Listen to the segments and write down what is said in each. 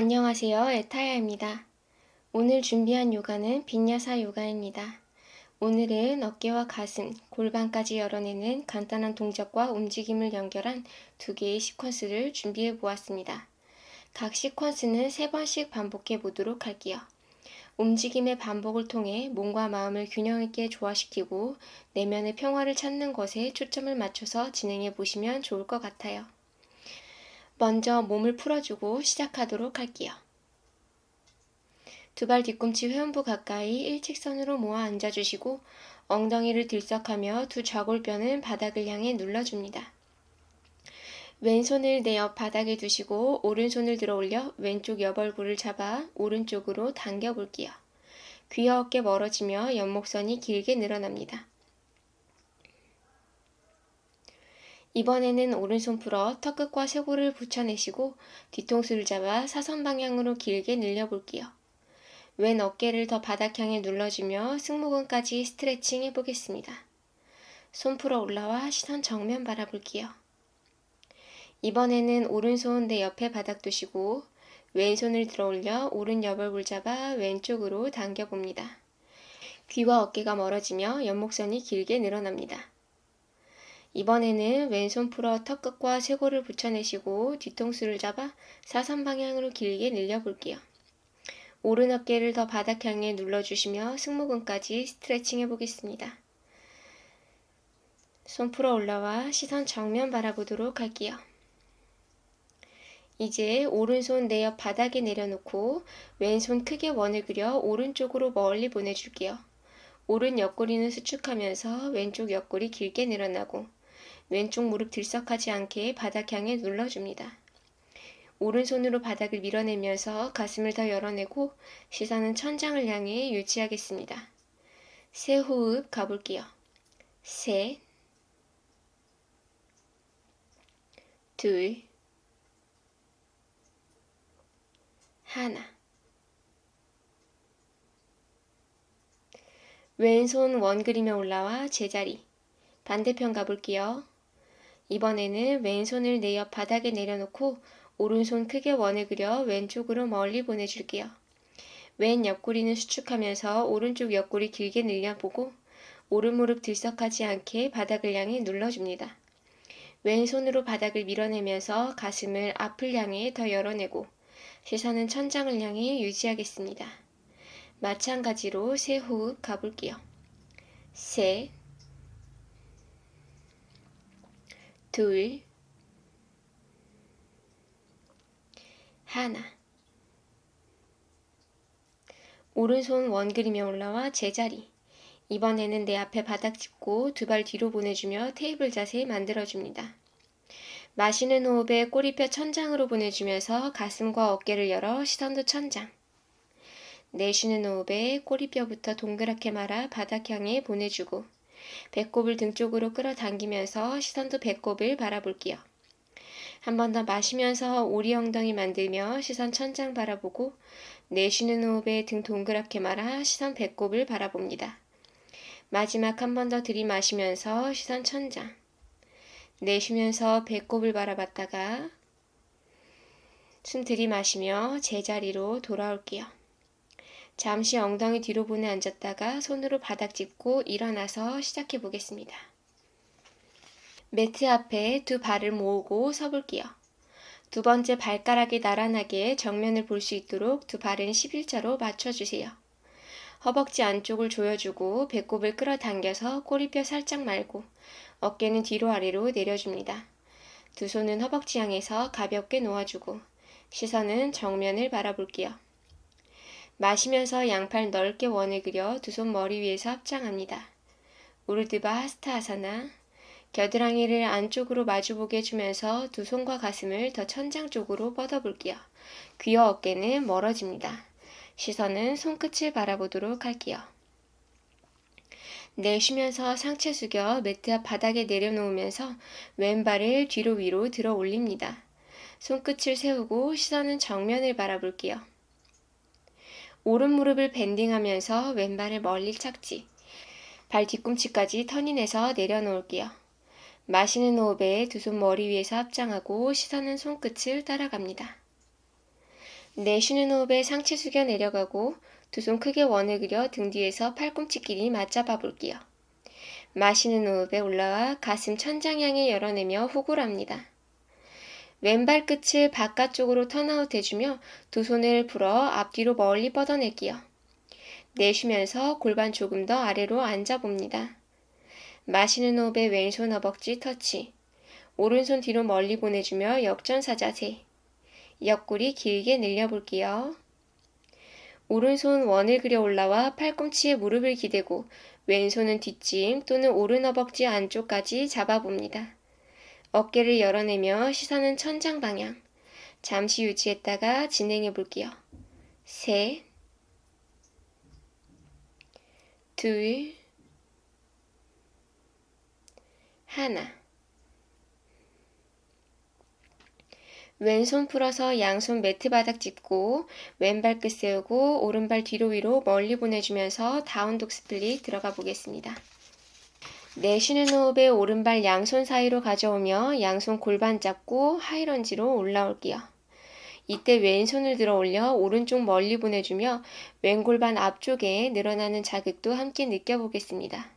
안녕하세요. 에타야입니다. 오늘 준비한 요가는 빈야사 요가입니다. 오늘은 어깨와 가슴, 골반까지 열어내는 간단한 동작과 움직임을 연결한 두 개의 시퀀스를 준비해 보았습니다. 각 시퀀스는 3번씩 반복해 보도록 할게요. 움직임의 반복을 통해 몸과 마음을 균형 있게 조화시키고 내면의 평화를 찾는 것에 초점을 맞춰서 진행해 보시면 좋을 것 같아요. 먼저 몸을 풀어주고 시작하도록 할게요. 두 발 뒤꿈치 회음부 가까이 일직선으로 모아 앉아주시고 엉덩이를 들썩하며 두 좌골뼈는 바닥을 향해 눌러줍니다. 왼손을 내 옆 바닥에 두시고 오른손을 들어 올려 왼쪽 옆얼굴을 잡아 오른쪽으로 당겨볼게요. 귀와 어깨 멀어지며 옆목선이 길게 늘어납니다. 이번에는 오른손 풀어 턱끝과 쇄골을 붙여내시고 뒤통수를 잡아 사선 방향으로 길게 늘려볼게요. 왼 어깨를 더 바닥 향해 눌러주며 승모근까지 스트레칭 해보겠습니다. 손 풀어 올라와 시선 정면 바라볼게요. 이번에는 오른손 내 옆에 바닥 두시고 왼손을 들어 올려 오른 옆얼굴 잡아 왼쪽으로 당겨봅니다. 귀와 어깨가 멀어지며 옆목선이 길게 늘어납니다. 이번에는 왼손 풀어 턱끝과 쇄골을 붙여내시고 뒤통수를 잡아 사선 방향으로 길게 늘려볼게요. 오른 어깨를 더 바닥 향해 눌러주시며 승모근까지 스트레칭 해보겠습니다. 손 풀어 올라와 시선 정면 바라보도록 할게요. 이제 오른손 내 옆 바닥에 내려놓고 왼손 크게 원을 그려 오른쪽으로 멀리 보내줄게요. 오른 옆구리는 수축하면서 왼쪽 옆구리 길게 늘어나고 왼쪽 무릎 들썩하지 않게 바닥 향해 눌러줍니다. 오른손으로 바닥을 밀어내면서 가슴을 더 열어내고 시선은 천장을 향해 유지하겠습니다. 세 호흡 가볼게요. 셋, 둘, 하나. 왼손 원 그리며 올라와 제자리. 반대편 가볼게요. 이번에는 왼손을 내 옆 바닥에 내려놓고 오른손 크게 원을 그려 왼쪽으로 멀리 보내줄게요. 왼 옆구리는 수축하면서 오른쪽 옆구리 길게 늘려보고 오른 무릎 들썩하지 않게 바닥을 향해 눌러줍니다. 왼손으로 바닥을 밀어내면서 가슴을 앞을 향해 더 열어내고 시선은 천장을 향해 유지하겠습니다. 마찬가지로 세 호흡 가볼게요. 셋, 둘, 하나. 오른손 원 그리며 올라와 제자리. 이번에는 내 앞에 바닥 짚고 두 발 뒤로 보내주며 테이블 자세 만들어줍니다. 마시는 호흡에 꼬리뼈 천장으로 보내주면서 가슴과 어깨를 열어 시선도 천장. 내쉬는 호흡에 꼬리뼈부터 동그랗게 말아 바닥 향해 보내주고 배꼽을 등 쪽으로 끌어당기면서 시선도 배꼽을 바라볼게요. 한 번 더 마시면서 오리 엉덩이 만들며 시선 천장 바라보고 내쉬는 호흡에 등 동그랗게 말아 시선 배꼽을 바라봅니다. 마지막 한 번 더 들이마시면서 시선 천장. 내쉬면서 배꼽을 바라봤다가 숨 들이마시며 제자리로 돌아올게요. 잠시 엉덩이 뒤로 보내 앉았다가 손으로 바닥 짚고 일어나서 시작해 보겠습니다. 매트 앞에 두 발을 모으고 서볼게요. 두 번째 발가락이 나란하게 정면을 볼 수 있도록 두 발은 11자로 맞춰주세요. 허벅지 안쪽을 조여주고 배꼽을 끌어당겨서 꼬리뼈 살짝 말고 어깨는 뒤로 아래로 내려줍니다. 두 손은 허벅지 향해서 가볍게 놓아주고 시선은 정면을 바라볼게요. 마시면서 양팔 넓게 원을 그려 두 손 머리 위에서 합장합니다. 우르드바 하스타아사나. 겨드랑이를 안쪽으로 마주보게 해주면서 두 손과 가슴을 더 천장 쪽으로 뻗어볼게요. 귀와 어깨는 멀어집니다. 시선은 손끝을 바라보도록 할게요. 내쉬면서 상체 숙여 매트 앞 바닥에 내려놓으면서 왼발을 뒤로 위로 들어 올립니다. 손끝을 세우고 시선은 정면을 바라볼게요. 오른 무릎을 밴딩하면서 왼발을 멀리 착지. 발 뒤꿈치까지 턴인해서 내려놓을게요. 마시는 호흡에 두 손 머리 위에서 합장하고 시선은 손끝을 따라갑니다. 내쉬는 호흡에 상체 숙여 내려가고 두 손 크게 원을 그려 등 뒤에서 팔꿈치끼리 맞잡아 볼게요. 마시는 호흡에 올라와 가슴 천장 향해 열어내며 호흡합니다. 왼발 끝을 바깥쪽으로 턴아웃 해주며 두 손을 풀어 앞뒤로 멀리 뻗어낼게요. 내쉬면서 골반 조금 더 아래로 앉아봅니다. 마시는 호흡에 왼손 허벅지 터치, 오른손 뒤로 멀리 보내주며 역전사 자세, 옆구리 길게 늘려볼게요. 오른손 원을 그려 올라와 팔꿈치에 무릎을 기대고 왼손은 뒷짐 또는 오른 허벅지 안쪽까지 잡아봅니다. 어깨를 열어내며 시선은 천장 방향. 잠시 유지했다가 진행해 볼게요. 셋, 둘, 하나. 왼손 풀어서 양손 매트 바닥 짚고 왼발 끝 세우고 오른발 뒤로 위로 멀리 보내주면서 다운독 스플릿 들어가 보겠습니다. 내쉬는 호흡에 오른발 양손 사이로 가져오며 양손 골반 잡고 하이런지로 올라올게요. 이때 왼손을 들어 올려 오른쪽 멀리 보내주며 왼골반 앞쪽에 늘어나는 자극도 함께 느껴보겠습니다.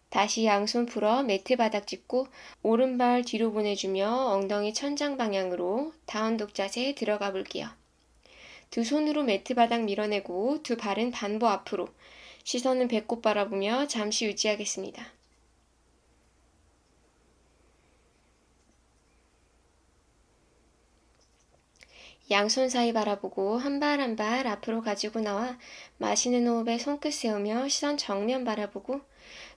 다시 양손 풀어 매트 바닥 짚고 오른발 뒤로 보내주며 엉덩이 천장 방향으로 다운독 자세에 들어가 볼게요. 두 손으로 매트 바닥 밀어내고 두 발은 반보 앞으로, 시선은 배꼽 바라보며 잠시 유지하겠습니다. 양손 사이 바라보고 한 발 한 발 앞으로 가지고 나와 마시는 호흡에 손끝 세우며 시선 정면 바라보고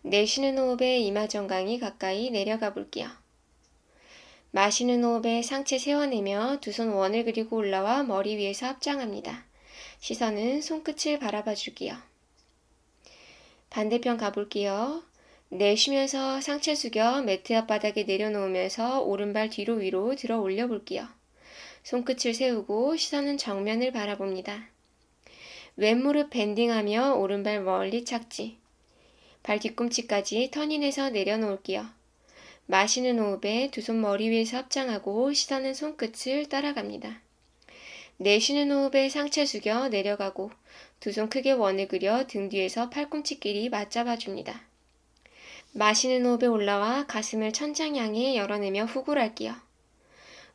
내쉬는 호흡에 이마 정강이 가까이 내려가 볼게요. 마시는 호흡에 상체 세워내며 두 손 원을 그리고 올라와 머리 위에서 합장합니다. 시선은 손끝을 바라봐 줄게요. 반대편 가볼게요. 내쉬면서 상체 숙여 매트 앞바닥에 내려놓으면서 오른발 뒤로 위로 들어 올려 볼게요. 손끝을 세우고 시선은 정면을 바라봅니다. 왼무릎 밴딩하며 오른발 멀리 착지. 발 뒤꿈치까지 턴인해서 내려놓을게요. 마시는 호흡에 두 손 머리 위에서 합장하고 시선은 손끝을 따라갑니다. 내쉬는 호흡에 상체 숙여 내려가고 두 손 크게 원을 그려 등 뒤에서 팔꿈치끼리 맞잡아줍니다. 마시는 호흡에 올라와 가슴을 천장 향해 열어내며 후굴할게요.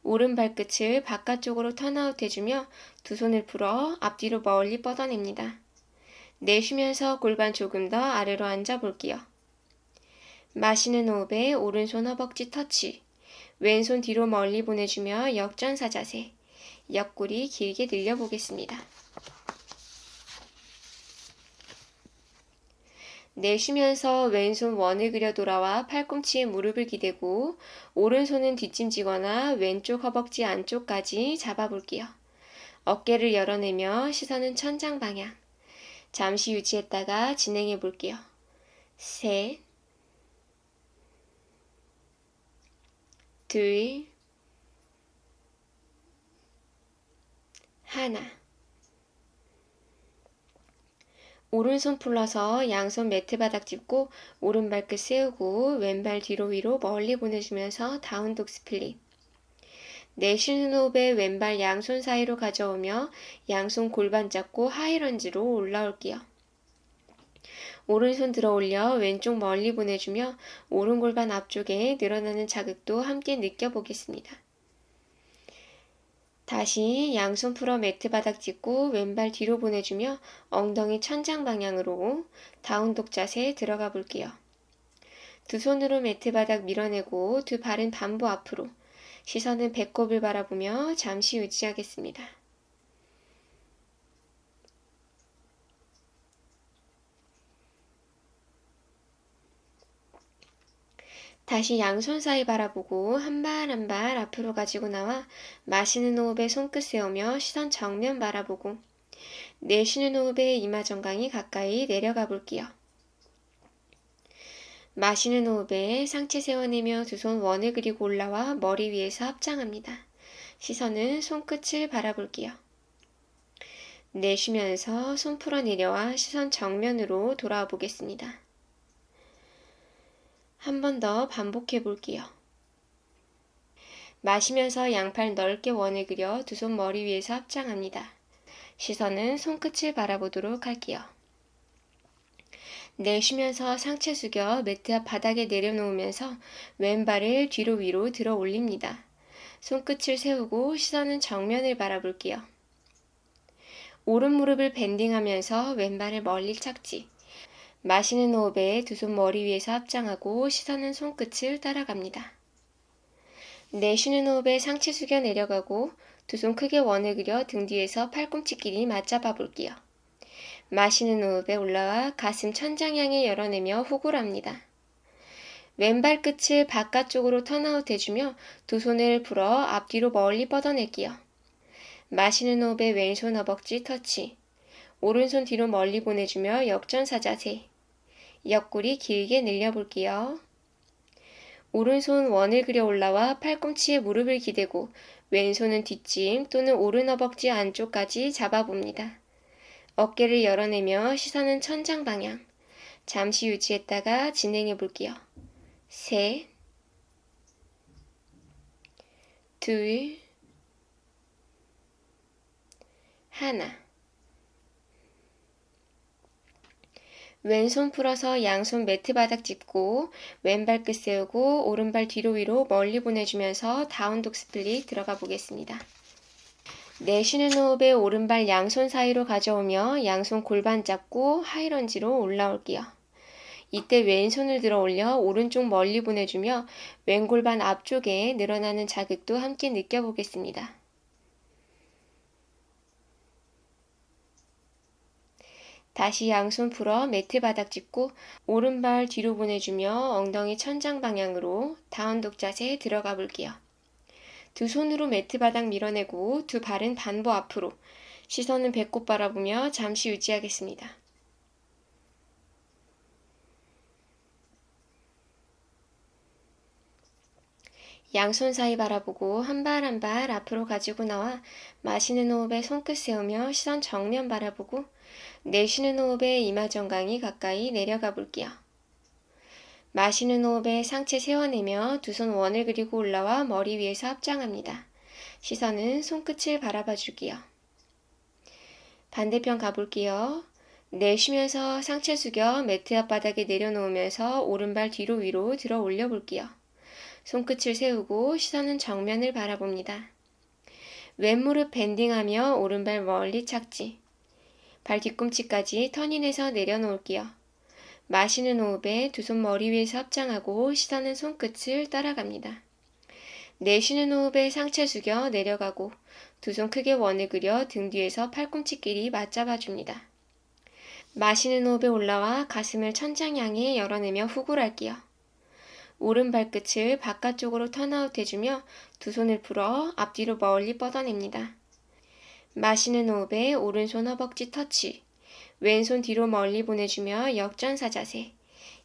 오른 발끝을 바깥쪽으로 턴아웃 해주며 두 손을 풀어 앞뒤로 멀리 뻗어냅니다. 내쉬면서 골반 조금 더 아래로 앉아볼게요. 마시는 호흡에 오른손 허벅지 터치, 왼손 뒤로 멀리 보내주며 역전사 자세, 옆구리 길게 늘려보겠습니다. 내쉬면서 왼손 원을 그려 돌아와 팔꿈치에 무릎을 기대고 오른손은 뒷짐지거나 왼쪽 허벅지 안쪽까지 잡아볼게요. 어깨를 열어내며 시선은 천장 방향. 잠시 유지했다가 진행해 볼게요. 셋, 둘, 하나. 오른손 풀러서 양손 매트 바닥 짚고 오른발 끝 세우고 왼발 뒤로 위로 멀리 보내주면서 다운독 스플릿. 내쉬는 호흡에 왼발 양손 사이로 가져오며 양손 골반 잡고 하이런지로 올라올게요. 오른손 들어 올려 왼쪽 멀리 보내주며 오른 골반 앞쪽에 늘어나는 자극도 함께 느껴보겠습니다. 다시 양손 풀어 매트 바닥 짚고 왼발 뒤로 보내주며 엉덩이 천장 방향으로 다운독 자세에 들어가 볼게요. 두 손으로 매트 바닥 밀어내고 두 발은 반보 앞으로, 시선은 배꼽을 바라보며 잠시 유지하겠습니다. 다시 양손 사이 바라보고 한 발 한 발 앞으로 가지고 나와 마시는 호흡에 손끝 세우며 시선 정면 바라보고 내쉬는 호흡에 이마 정강이 가까이 내려가 볼게요. 마시는 호흡에 상체 세워내며 두 손 원을 그리고 올라와 머리 위에서 합장합니다. 시선은 손끝을 바라볼게요. 내쉬면서 손 풀어 내려와 시선 정면으로 돌아와 보겠습니다. 한 번 더 반복해 볼게요. 마시면서 양팔 넓게 원을 그려 두 손 머리 위에서 합장합니다. 시선은 손끝을 바라보도록 할게요. 내쉬면서 상체 숙여 매트 앞 바닥에 내려놓으면서 왼발을 뒤로 위로 들어 올립니다. 손끝을 세우고 시선은 정면을 바라볼게요. 오른 무릎을 밴딩하면서 왼발을 멀리 착지. 마시는 호흡에 두 손 머리 위에서 합장하고 시선은 손끝을 따라갑니다. 내쉬는 호흡에 상체 숙여 내려가고 두 손 크게 원을 그려 등 뒤에서 팔꿈치끼리 맞잡아 볼게요. 마시는 호흡에 올라와 가슴 천장 향해 열어내며 호구를 합니다. 왼발 끝을 바깥쪽으로 턴아웃 해주며 두 손을 풀어 앞뒤로 멀리 뻗어낼게요. 마시는 호흡에 왼손 허벅지 터치. 오른손 뒤로 멀리 보내주며 역전사 자세. 옆구리 길게 늘려볼게요. 오른손 원을 그려 올라와 팔꿈치에 무릎을 기대고 왼손은 뒷짐 또는 오른 허벅지 안쪽까지 잡아봅니다. 어깨를 열어내며 시선은 천장 방향. 잠시 유지했다가 진행해 볼게요. 셋, 둘, 하나. 왼손 풀어서 양손 매트 바닥 짚고 왼발 끝 세우고 오른발 뒤로 위로 멀리 보내주면서 다운독 스플릿 들어가 보겠습니다. 내쉬는 호흡에 오른발 양손 사이로 가져오며 양손 골반 잡고 하이런지로 올라올게요. 이때 왼손을 들어 올려 오른쪽 멀리 보내주며 왼골반 앞쪽에 늘어나는 자극도 함께 느껴보겠습니다. 다시 양손 풀어 매트 바닥 짚고 오른발 뒤로 보내주며 엉덩이 천장 방향으로 다운독 자세에 들어가 볼게요. 두 손으로 매트 바닥 밀어내고 두 발은 반보 앞으로, 시선은 배꼽 바라보며 잠시 유지하겠습니다. 양손 사이 바라보고 한 발 한 발 앞으로 가지고 나와 마시는 호흡에 손끝 세우며 시선 정면 바라보고 내쉬는 호흡에 이마 정강이 가까이 내려가 볼게요. 마시는 호흡에 상체 세워내며 두 손 원을 그리고 올라와 머리 위에서 합장합니다. 시선은 손끝을 바라봐 줄게요. 반대편 가볼게요. 내쉬면서 상체 숙여 매트 앞바닥에 내려놓으면서 오른발 뒤로 위로 들어 올려 볼게요. 손끝을 세우고 시선은 정면을 바라봅니다. 왼무릎 밴딩하며 오른발 멀리 착지. 발 뒤꿈치까지 턴인해서 내려놓을게요. 마시는 호흡에 두 손 머리 위에서 합장하고 시선은 손끝을 따라갑니다. 내쉬는 호흡에 상체 숙여 내려가고 두 손 크게 원을 그려 등 뒤에서 팔꿈치끼리 맞잡아줍니다. 마시는 호흡에 올라와 가슴을 천장 향해 열어내며 후굴할게요. 오른 발끝을 바깥쪽으로 턴아웃 해주며 두 손을 풀어 앞뒤로 멀리 뻗어냅니다. 마시는 호흡에 오른손 허벅지 터치. 왼손 뒤로 멀리 보내주며 역전사 자세.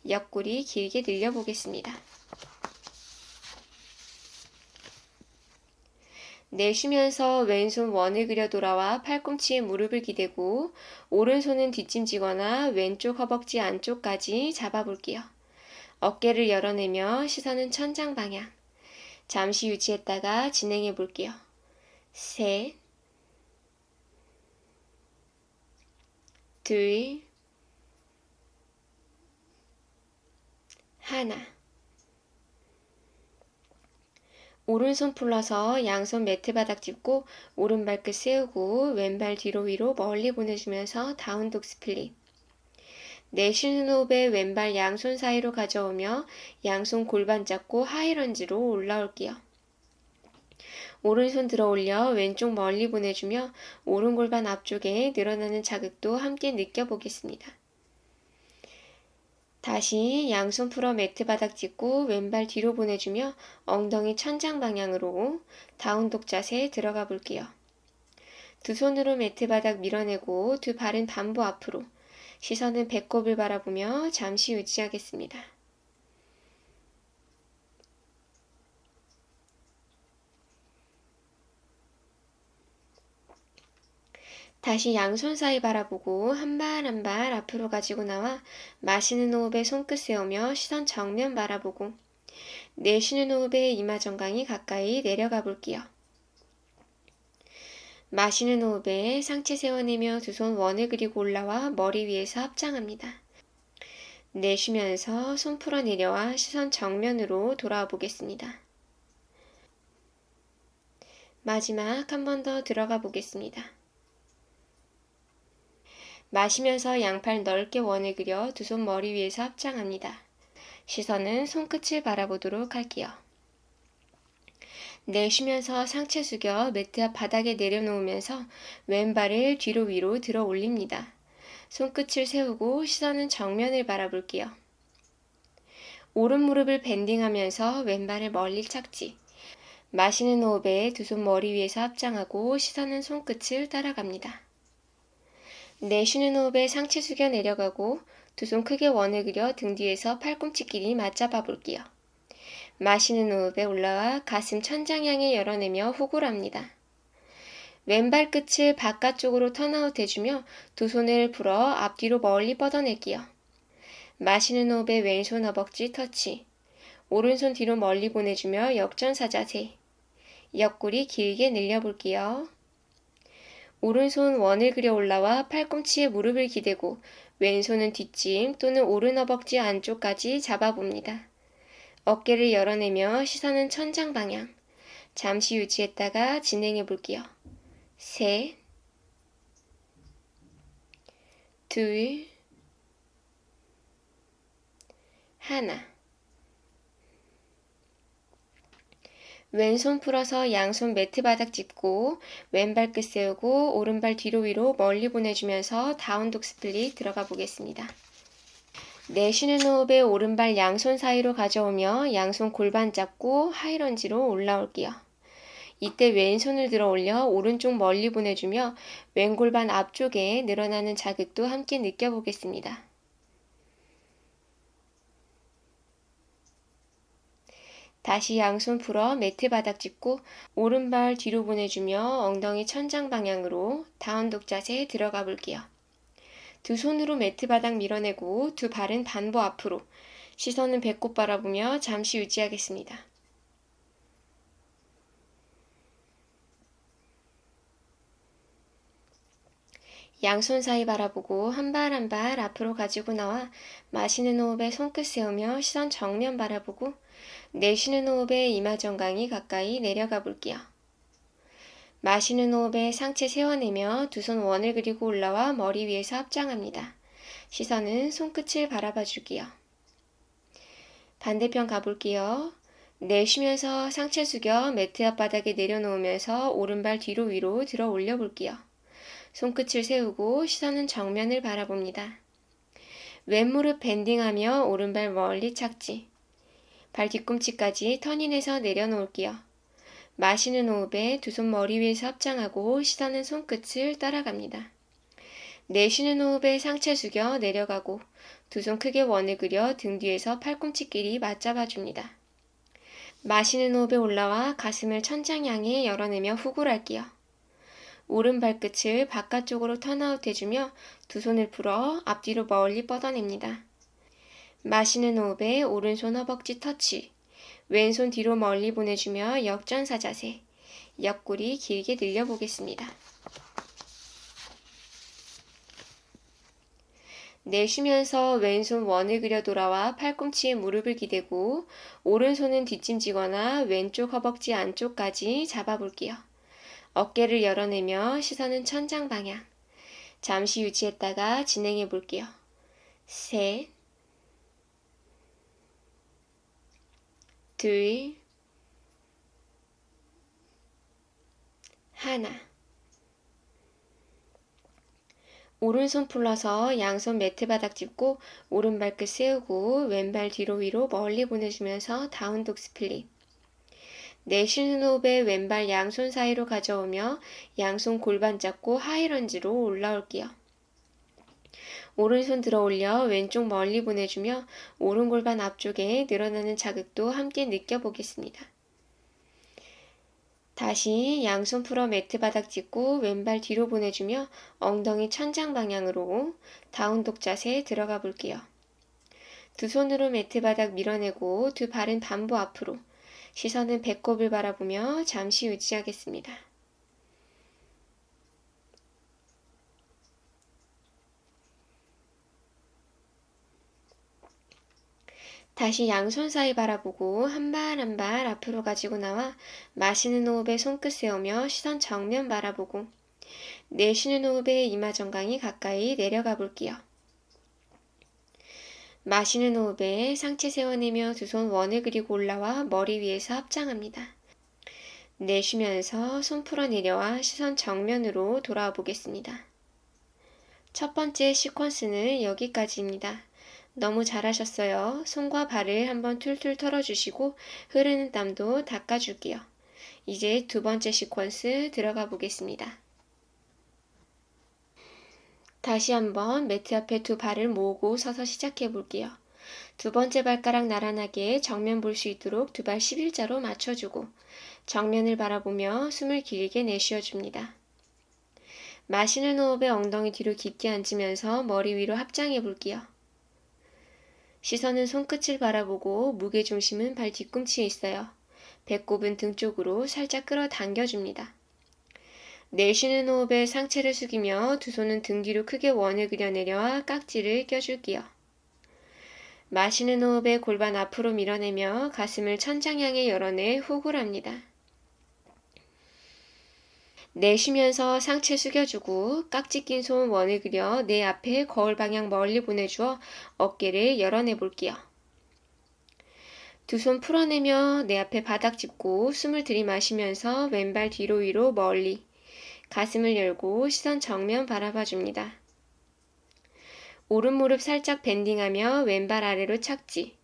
옆구리 길게 늘려보겠습니다. 내쉬면서 왼손 원을 그려 돌아와 팔꿈치에 무릎을 기대고 오른손은 뒷짐지거나 왼쪽 허벅지 안쪽까지 잡아볼게요. 어깨를 열어내며 시선은 천장 방향. 잠시 유지했다가 진행해 볼게요. 셋, 둘, 하나. 오른손 풀러서 양손 매트 바닥 짚고 오른 발끝 세우고 왼발 뒤로 위로 멀리 보내주면서 다운독 스플릿. 내쉬는 호흡에 왼발 양손 사이로 가져오며 양손 골반 잡고 하이런지로 올라올게요. 오른손 들어 올려 왼쪽 멀리 보내주며 오른 골반 앞쪽에 늘어나는 자극도 함께 느껴보겠습니다. 다시 양손 풀어 매트 바닥 짚고 왼발 뒤로 보내주며 엉덩이 천장 방향으로 다운독 자세에 들어가 볼게요. 두 손으로 매트 바닥 밀어내고 두 발은 반보 앞으로, 시선은 배꼽을 바라보며 잠시 유지하겠습니다. 다시 양손 사이 바라보고 한 발 한 발 앞으로 가지고 나와 마시는 호흡에 손끝 세우며 시선 정면 바라보고 내쉬는 호흡에 이마 정강이 가까이 내려가 볼게요. 마시는 호흡에 상체 세워내며 두 손 원을 그리고 올라와 머리 위에서 합장합니다. 내쉬면서 손 풀어 내려와 시선 정면으로 돌아와 보겠습니다. 마지막 한 번 더 들어가 보겠습니다. 마시면서 양팔 넓게 원을 그려 두 손 머리 위에서 합장합니다. 시선은 손끝을 바라보도록 할게요. 내쉬면서 상체 숙여 매트 앞 바닥에 내려놓으면서 왼발을 뒤로 위로 들어 올립니다. 손끝을 세우고 시선은 정면을 바라볼게요. 오른 무릎을 밴딩하면서 왼발을 멀리 착지. 마시는 호흡에 두 손 머리 위에서 합장하고 시선은 손끝을 따라갑니다. 내쉬는 호흡에 상체 숙여 내려가고 두 손 크게 원을 그려 등 뒤에서 팔꿈치끼리 맞잡아 볼게요. 마시는 호흡에 올라와 가슴 천장 향해 열어내며 후굴합니다. 왼발 끝을 바깥쪽으로 턴아웃 해주며 두 손을 풀어 앞뒤로 멀리 뻗어낼게요. 마시는 호흡에 왼손 허벅지 터치. 오른손 뒤로 멀리 보내주며 역전사 자세. 옆구리 길게 늘려볼게요. 오른손 원을 그려 올라와 팔꿈치에 무릎을 기대고 왼손은 뒷짐 또는 오른 허벅지 안쪽까지 잡아봅니다. 어깨를 열어내며 시선은 천장 방향. 잠시 유지했다가 진행해 볼게요. 셋, 둘, 하나. 왼손 풀어서 양손 매트 바닥 짚고 왼발 끝 세우고 오른발 뒤로 위로 멀리 보내주면서 다운독 스플릿 들어가 보겠습니다. 내쉬는 호흡에 오른발 양손 사이로 가져오며 양손 골반 잡고 하이런지로 올라올게요. 이때 왼손을 들어 올려 오른쪽 멀리 보내주며 왼골반 앞쪽에 늘어나는 자극도 함께 느껴보겠습니다. 다시 양손 풀어 매트 바닥 짚고 오른발 뒤로 보내주며 엉덩이 천장 방향으로 다운독 자세에 들어가 볼게요. 두 손으로 매트 바닥 밀어내고 두 발은 반보 앞으로, 시선은 배꼽 바라보며 잠시 유지하겠습니다. 양손 사이 바라보고 한 발 한 발 앞으로 가지고 나와 마시는 호흡에 손끝 세우며 시선 정면 바라보고 내쉬는 호흡에 이마 정강이 가까이 내려가 볼게요. 마시는 호흡에 상체 세워내며 두 손 원을 그리고 올라와 머리 위에서 합장합니다. 시선은 손끝을 바라봐 줄게요. 반대편 가볼게요. 내쉬면서 상체 숙여 매트 앞바닥에 내려놓으면서 오른발 뒤로 위로 들어 올려 볼게요. 손끝을 세우고 시선은 정면을 바라봅니다. 왼무릎 밴딩하며 오른발 멀리 착지. 발 뒤꿈치까지 턴인해서 내려놓을게요. 마시는 호흡에 두 손 머리 위에서 합장하고 시선은 손끝을 따라갑니다. 내쉬는 호흡에 상체 숙여 내려가고 두 손 크게 원을 그려 등 뒤에서 팔꿈치끼리 맞잡아줍니다. 마시는 호흡에 올라와 가슴을 천장 향해 열어내며 후굴할게요. 오른 발끝을 바깥쪽으로 턴아웃 해주며 두 손을 풀어 앞뒤로 멀리 뻗어냅니다. 마시는 호흡에 오른손 허벅지 터치. 왼손 뒤로 멀리 보내주며 역전사 자세. 옆구리 길게 늘려보겠습니다. 내쉬면서 왼손 원을 그려 돌아와 팔꿈치에 무릎을 기대고 오른손은 뒷짐지거나 왼쪽 허벅지 안쪽까지 잡아볼게요. 어깨를 열어내며 시선은 천장 방향. 잠시 유지했다가 진행해 볼게요. 셋, 둘, 하나. 오른손 풀러서 양손 매트 바닥 짚고 오른 발끝 세우고 왼발 뒤로 위로 멀리 보내주면서 다운독 스플릿. 내쉬는 호흡에 왼발 양손 사이로 가져오며 양손 골반 잡고 하이런지로 올라올게요. 오른손 들어 올려 왼쪽 멀리 보내주며 오른 골반 앞쪽에 늘어나는 자극도 함께 느껴보겠습니다. 다시 양손 풀어 매트 바닥 짚고 왼발 뒤로 보내주며 엉덩이 천장 방향으로 다운독 자세에 들어가 볼게요. 두 손으로 매트 바닥 밀어내고 두 발은 반보 앞으로, 시선은 배꼽을 바라보며 잠시 유지하겠습니다. 다시 양손 사이 바라보고 한 발 한 발 앞으로 가지고 나와 마시는 호흡에 손끝 세우며 시선 정면 바라보고, 내쉬는 호흡에 이마 정강이 가까이 내려가 볼게요. 마시는 호흡에 상체 세워내며 두 손 원을 그리고 올라와 머리 위에서 합장합니다. 내쉬면서 손 풀어 내려와 시선 정면으로 돌아와 보겠습니다. 첫 번째 시퀀스는 여기까지입니다. 너무 잘하셨어요. 손과 발을 한번 툴툴 털어주시고 흐르는 땀도 닦아줄게요. 이제 두 번째 시퀀스 들어가 보겠습니다. 다시 한번 매트 앞에 두 발을 모으고 서서 시작해 볼게요. 두 번째 발가락 나란하게 정면 볼 수 있도록 두 발 11자로 맞춰주고 정면을 바라보며 숨을 길게 내쉬어줍니다. 마시는 호흡에 엉덩이 뒤로 깊게 앉으면서 머리 위로 합장해 볼게요. 시선은 손끝을 바라보고 무게중심은 발 뒤꿈치에 있어요. 배꼽은 등 쪽으로 살짝 끌어당겨줍니다. 내쉬는 호흡에 상체를 숙이며 두 손은 등 뒤로 크게 원을 그려내려와 깍지를 껴줄게요. 마시는 호흡에 골반 앞으로 밀어내며 가슴을 천장 향해 열어내 호흡을 합니다. 내쉬면서 상체 숙여주고 깍지 낀 손 원을 그려 내 앞에 거울 방향 멀리 보내주어 어깨를 열어내 볼게요. 두 손 풀어내며 내 앞에 바닥 짚고 숨을 들이마시면서 왼발 뒤로 위로 멀리, 가슴을 열고 시선 정면 바라봐 줍니다. 오른 무릎 살짝 밴딩하며 왼발 아래로 착지.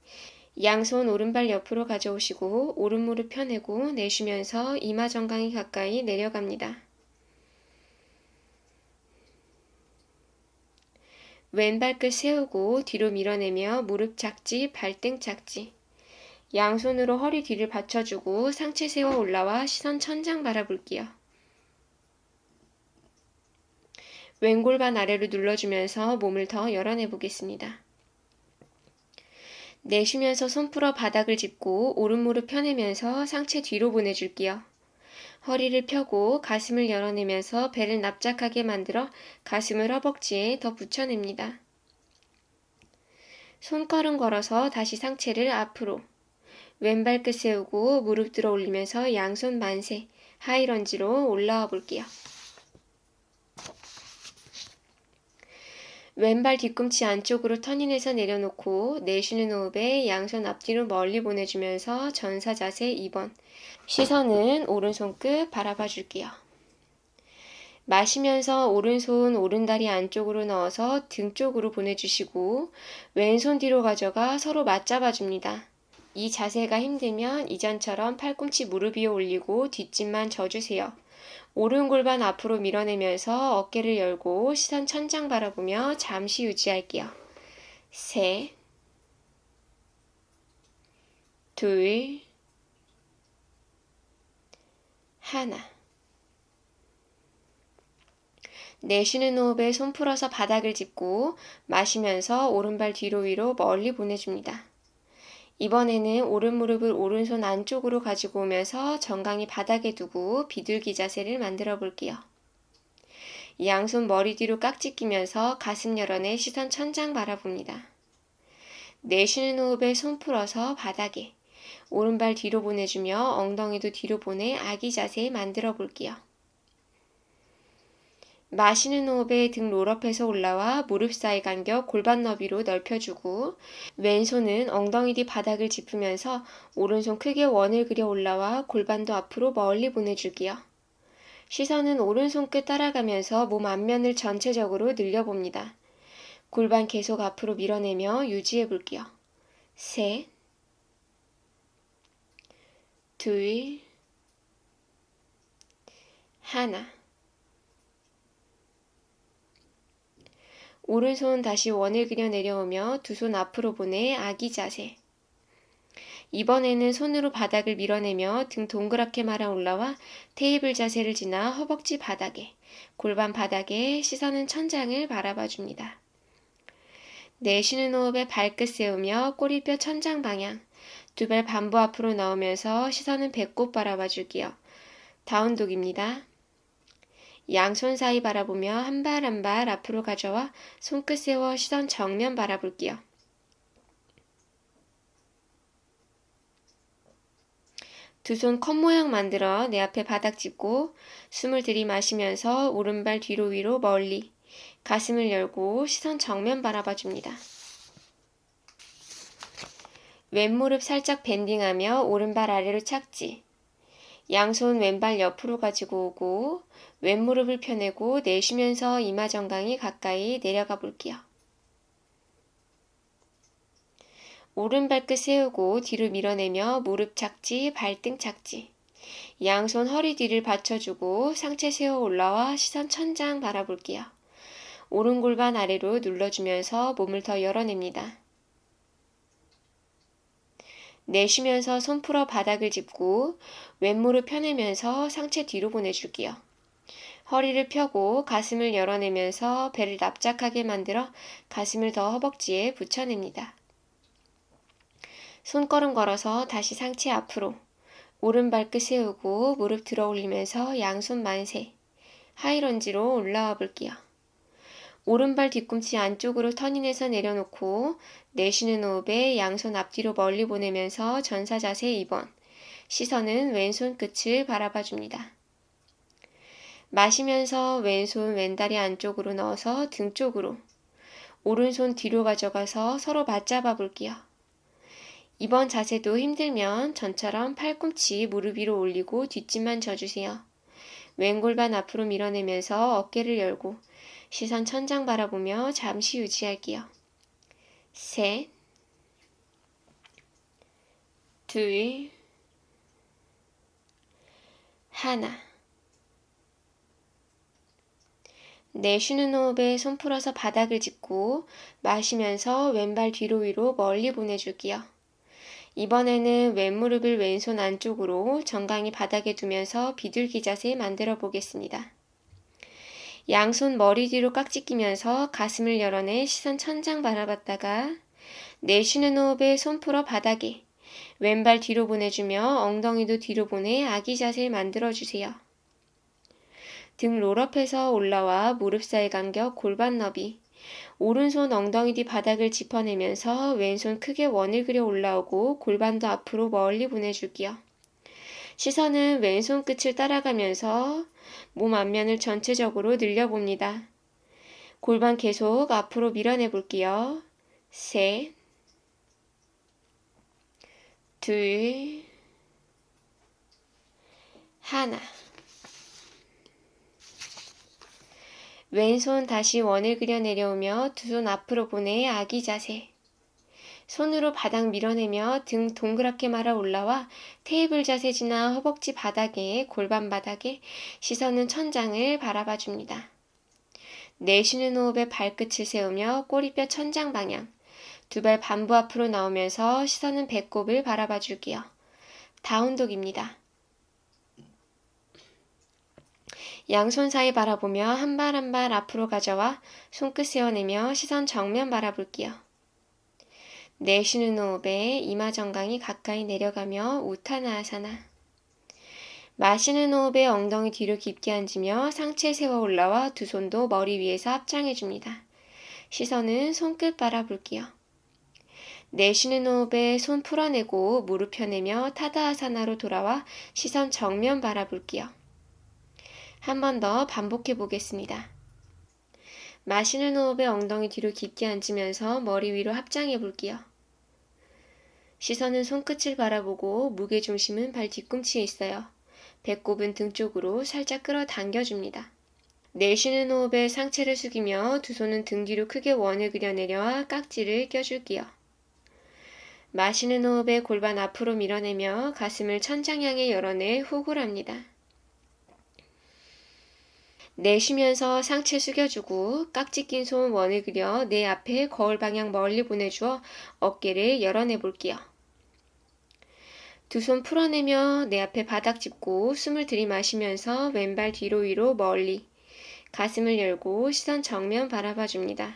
양손 오른발 옆으로 가져오시고 오른 무릎 펴내고 내쉬면서 이마 정강이 가까이 내려갑니다. 왼발 끝 세우고 뒤로 밀어내며 무릎 착지, 발등 착지. 양손으로 허리 뒤를 받쳐주고 상체 세워 올라와 시선 천장 바라볼게요. 왼골반 아래로 눌러주면서 몸을 더 열어내 보겠습니다. 내쉬면서 손 풀어 바닥을 짚고 오른 무릎 펴내면서 상체 뒤로 보내줄게요. 허리를 펴고 가슴을 열어내면서 배를 납작하게 만들어 가슴을 허벅지에 더 붙여냅니다. 손걸음 걸어서 다시 상체를 앞으로, 왼발 끝 세우고 무릎 들어 올리면서 양손 만세, 하이런지로 올라와 볼게요. 왼발 뒤꿈치 안쪽으로 터닝해서 내려놓고 내쉬는 호흡에 양손 앞뒤로 멀리 보내주면서 전사 자세 2번. 시선은 오른손 끝 바라봐 줄게요. 마시면서 오른손 오른다리 안쪽으로 넣어서 등 쪽으로 보내주시고 왼손 뒤로 가져가 서로 맞잡아 줍니다. 이 자세가 힘들면 이전처럼 팔꿈치 무릎 위에 올리고 뒷짐만 져주세요. 오른 골반 앞으로 밀어내면서 어깨를 열고 시선 천장 바라보며 잠시 유지할게요. 셋, 둘, 하나. 내쉬는 호흡에 손 풀어서 바닥을 짚고 마시면서 오른발 뒤로 위로 멀리 보내줍니다. 이번에는 오른 무릎을 오른손 안쪽으로 가지고 오면서 정강이 바닥에 두고 비둘기 자세를 만들어 볼게요. 양손 머리 뒤로 깍지 끼면서 가슴 열어내 시선 천장 바라봅니다. 내쉬는 호흡에 손 풀어서 바닥에, 오른발 뒤로 보내주며 엉덩이도 뒤로 보내 아기 자세 만들어 볼게요. 마시는 호흡에 등 롤업해서 올라와 무릎 사이 간격 골반 너비로 넓혀주고 왼손은 엉덩이 뒤 바닥을 짚으면서 오른손 크게 원을 그려 올라와 골반도 앞으로 멀리 보내줄게요. 시선은 오른손 끝 따라가면서 몸 앞면을 전체적으로 늘려봅니다. 골반 계속 앞으로 밀어내며 유지해 볼게요. 셋, 둘, 하나. 오른손 다시 원을 그려 내려오며 두 손 앞으로 보내 아기 자세. 이번에는 손으로 바닥을 밀어내며 등 동그랗게 말아 올라와 테이블 자세를 지나 허벅지 바닥에, 골반 바닥에 시선은 천장을 바라봐 줍니다. 내쉬는 호흡에 발끝 세우며 꼬리뼈 천장 방향. 두 발 반부 앞으로 나오면서 시선은 배꼽 바라봐 줄게요. 다운독입니다. 양손 사이 바라보며 한 발 한 발 앞으로 가져와 손끝 세워 시선 정면 바라볼게요. 두 손 컵 모양 만들어 내 앞에 바닥 짚고 숨을 들이마시면서 오른발 뒤로 위로 멀리 가슴을 열고 시선 정면 바라봐 줍니다. 왼무릎 살짝 밴딩하며 오른발 아래로 착지. 양손 왼발 옆으로 가지고 오고 왼무릎을 펴내고 내쉬면서 이마 정강이 가까이 내려가 볼게요. 오른 발끝 세우고 뒤로 밀어내며 무릎 착지, 발등 착지. 양손 허리 뒤를 받쳐주고 상체 세워 올라와 시선 천장 바라볼게요. 오른 골반 아래로 눌러주면서 몸을 더 열어냅니다. 내쉬면서 손 풀어 바닥을 짚고 왼무릎 펴내면서 상체 뒤로 보내줄게요. 허리를 펴고 가슴을 열어내면서 배를 납작하게 만들어 가슴을 더 허벅지에 붙여냅니다. 손걸음 걸어서 다시 상체 앞으로 오른 발끝 세우고 무릎 들어 올리면서 양손 만세 하이런지로 올라와 볼게요. 오른발 뒤꿈치 안쪽으로 터닝해서 내려놓고 내쉬는 호흡에 양손 앞뒤로 멀리 보내면서 전사자세 2번. 시선은 왼손 끝을 바라봐 줍니다. 마시면서 왼손 왼다리 안쪽으로 넣어서 등 쪽으로 오른손 뒤로 가져가서 서로 맞잡아 볼게요. 이번 자세도 힘들면 전처럼 팔꿈치 무릎 위로 올리고 뒷짐만 져주세요. 왼골반 앞으로 밀어내면서 어깨를 열고 시선 천장 바라보며 잠시 유지할게요. 셋, 둘, 하나. 내쉬는 호흡에 손 풀어서 바닥을 짚고 마시면서 왼발 뒤로 위로 멀리 보내줄게요. 이번에는 왼무릎을 왼손 안쪽으로 정강이 바닥에 두면서 비둘기 자세 만들어 보겠습니다. 양손 머리 뒤로 깍지 끼면서 가슴을 열어내 시선 천장 바라봤다가 내쉬는 호흡에 손 풀어 바닥에 왼발 뒤로 보내주며 엉덩이도 뒤로 보내 아기 자세 만들어주세요. 등 롤업해서 올라와 무릎 사이 간격 골반 너비. 오른손 엉덩이 뒤 바닥을 짚어내면서 왼손 크게 원을 그려 올라오고 골반도 앞으로 멀리 보내줄게요. 시선은 왼손 끝을 따라가면서 몸 앞면을 전체적으로 늘려봅니다. 골반 계속 앞으로 밀어내 볼게요. 셋, 둘, 하나. 왼손 다시 원을 그려 내려오며 두 손 앞으로 보내 아기 자세. 손으로 바닥 밀어내며 등 동그랗게 말아 올라와 테이블 자세 지나 허벅지 바닥에 골반 바닥에 시선은 천장을 바라봐 줍니다. 내쉬는 호흡에 발끝을 세우며 꼬리뼈 천장 방향. 두 발 반부 앞으로 나오면서 시선은 배꼽을 바라봐 줄게요. 다운독입니다. 양손 사이 바라보며 한 발 한 발 앞으로 가져와 손끝 세워내며 시선 정면 바라볼게요. 내쉬는 호흡에 이마 정강이 가까이 내려가며 우타나아사나. 마시는 호흡에 엉덩이 뒤로 깊게 앉으며 상체 세워 올라와 두 손도 머리 위에서 합장해줍니다. 시선은 손끝 바라볼게요. 내쉬는 호흡에 손 풀어내고 무릎 펴내며 타다아사나로 돌아와 시선 정면 바라볼게요. 한 번 더 반복해 보겠습니다. 마시는 호흡에 엉덩이 뒤로 깊게 앉으면서 머리 위로 합장해 볼게요. 시선은 손끝을 바라보고 무게중심은 발 뒤꿈치에 있어요. 배꼽은 등 쪽으로 살짝 끌어당겨줍니다. 내쉬는 호흡에 상체를 숙이며 두 손은 등 뒤로 크게 원을 그려내려와 깍지를 껴줄게요. 마시는 호흡에 골반 앞으로 밀어내며 가슴을 천장 향해 열어내 호흡을 합니다. 내쉬면서 상체 숙여주고 깍지 낀 손 원을 그려 내 앞에 거울 방향 멀리 보내주어 어깨를 열어내 볼게요. 두 손 풀어내며 내 앞에 바닥 짚고 숨을 들이마시면서 왼발 뒤로 위로 멀리 가슴을 열고 시선 정면 바라봐 줍니다.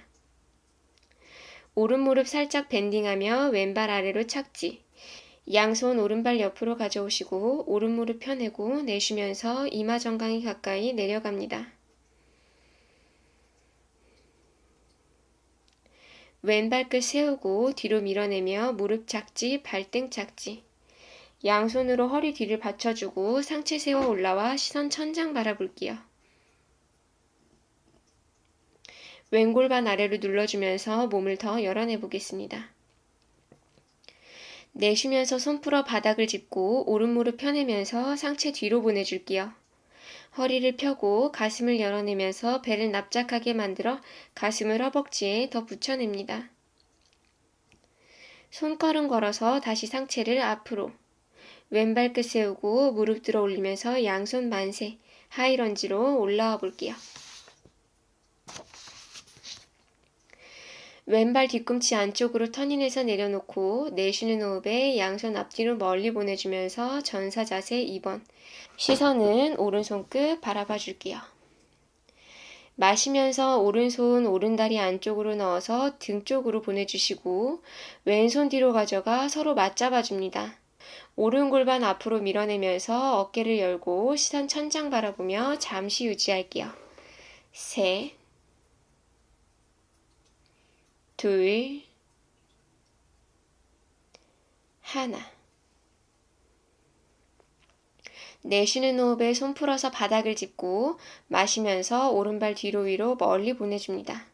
오른 무릎 살짝 밴딩하며 왼발 아래로 착지. 양손 오른발 옆으로 가져오시고 오른 무릎 펴내고 내쉬면서 이마 정강이 가까이 내려갑니다. 왼발 끝 세우고 뒤로 밀어내며 무릎 착지, 발등 착지. 양손으로 허리 뒤를 받쳐주고 상체 세워 올라와 시선 천장 바라볼게요. 왼골반 아래로 눌러주면서 몸을 더 열어내 보겠습니다. 내쉬면서 손 풀어 바닥을 짚고 오른 무릎 펴내면서 상체 뒤로 보내줄게요. 허리를 펴고 가슴을 열어내면서 배를 납작하게 만들어 가슴을 허벅지에 더 붙여냅니다. 손걸음 걸어서 다시 상체를 앞으로. 왼발 끝 세우고 무릎 들어 올리면서 양손 만세, 하이런지로 올라와 볼게요. 왼발 뒤꿈치 안쪽으로 터닝해서 내려놓고 내쉬는 호흡에 양손 앞뒤로 멀리 보내주면서 전사 자세 2번. 시선은 오른손 끝 바라봐 줄게요. 마시면서 오른손 오른다리 안쪽으로 넣어서 등 쪽으로 보내주시고 왼손 뒤로 가져가 서로 맞잡아 줍니다. 오른 골반 앞으로 밀어내면서 어깨를 열고 시선 천장 바라보며 잠시 유지할게요. 셋, 둘, 하나. 내쉬는 호흡에 손 풀어서 바닥을 짚고 마시면서 오른발 뒤로 위로 멀리 보내줍니다.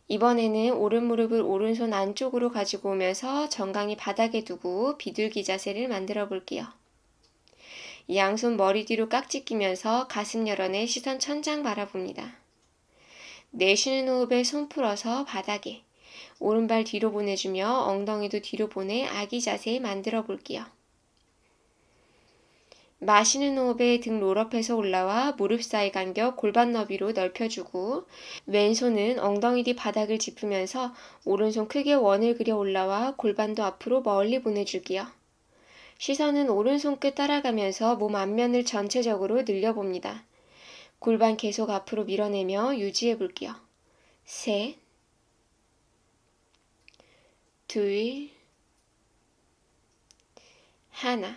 이번에는 오른 무릎을 오른손 안쪽으로 가지고 오면서 정강이 바닥에 두고 비둘기 자세를 만들어 볼게요. 양손 머리 뒤로 깍지 끼면서 가슴 열어내 시선 천장 바라봅니다. 내쉬는 호흡에 손 풀어서 바닥에 오른발 뒤로 보내주며 엉덩이도 뒤로 보내 아기 자세 만들어 볼게요. 마시는 호흡에 등 롤업해서 올라와 무릎 사이 간격 골반 너비로 넓혀주고 왼손은 엉덩이 뒤 바닥을 짚으면서 오른손 크게 원을 그려 올라와 골반도 앞으로 멀리 보내줄게요. 시선은 오른손 끝 따라가면서 몸 앞면을 전체적으로 늘려봅니다. 골반 계속 앞으로 밀어내며 유지해 볼게요. 셋, 둘, 하나.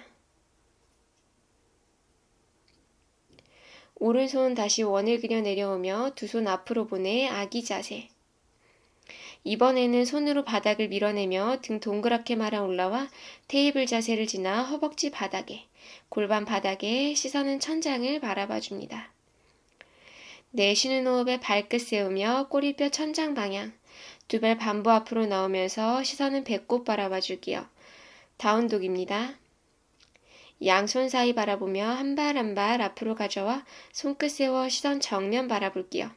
오른손 다시 원을 그려 내려오며 두 손 앞으로 보내 아기 자세. 이번에는 손으로 바닥을 밀어내며 등 동그랗게 말아 올라와 테이블 자세를 지나 허벅지 바닥에, 골반 바닥에 시선은 천장을 바라봐 줍니다. 내쉬는 호흡에 발끝 세우며 꼬리뼈 천장 방향, 두 발 반부 앞으로 나오면서 시선은 배꼽 바라봐 줄게요. 다운독입니다. 양손 사이 바라보며 한 발 한 발 앞으로 가져와 손끝 세워 시선 정면 바라볼게요.